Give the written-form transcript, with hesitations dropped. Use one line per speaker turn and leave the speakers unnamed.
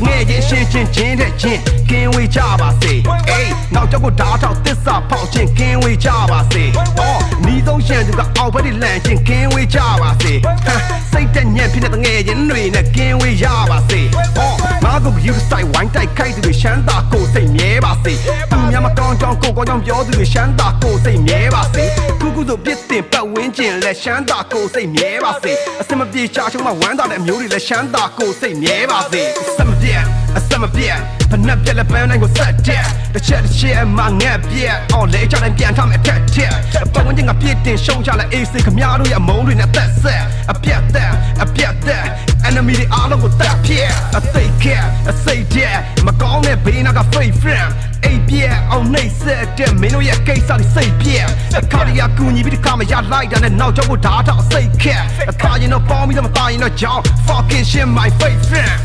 ငယ်ချင်းရှင်းချင်းတဲ့ချင်းကင်းဝေးကြပါစေအေးနောက်ကြောက်ကိုဓာတ်ထောက်သစ္စာဖောက်ချင်းကင်းဝေးကြပါစေနီးဆုံးရှန်သူကအောက်ဘက်ဒီလန့်ချင်းကင်းဝေးကြပါစေစိတ်တက်ညံ့ဖြစ်တဲ့ငယ်ချင်းတွေနဲ့ကင်းဝေးရပါစေငါတို့ယူဆိုင်ဝိုင်းတိုက်ခိုက်သူတွေရှမ်းသာကိုစိတ်မြဲပါစေသူများမကောင်းကြောင်းကိုကောင်းကြောင်းပြောသူတွေရှမ်းသာကိုစိတ်မြဲပါစေခုဆိုပြစ်တင်ပတ်ဝန်းကျင်လက်ရှမ်းသာကိုစိတ်မြဲပါစေအစမပြေချာချုံမှာဝမ်းသာတဲ့အမျိုးတွေလက်ရှမ်းသာကိုစိတ်မြဲပါစေအစမပြေဖနက်ပြက်လက်ပန်းတိုင်းကိုဆက်တဲ့တစ်ချက်မှငက်ပြက်အော်လေချတိုင်းပြန်ထမယ်တက်တဲ့ပတ်ဝန်းကျင်ကပြစ်တင်ရှုံချလိုက်အေးစိတ်ခမားတို့ရဲ့အမုန်းတွေနဲ့သက်ဆက်အပြက်တဲ့ enemy တွေအားလုံးကိုတက်ပြက်အသိခဲ့အစိတ်တဲ့မကောင်းတဲ့ဘေးနာက fake friend အိပ်ပြက်အောင်နှိမ့်ဆက်တဲ့မင်းတို့ရဲ့ကိစ္စတွေစိတ်ပြက်အခါတရကူညီပြီးဒီကမရလိုက်တာနဲ့နောက်ကျောကိုဓာတ်ထောက်စိတ်ခက်အခါရင်တော့ပေါင်းပြီးတော့မตายရင်တော့ကြောင်း fucking shit my fake friend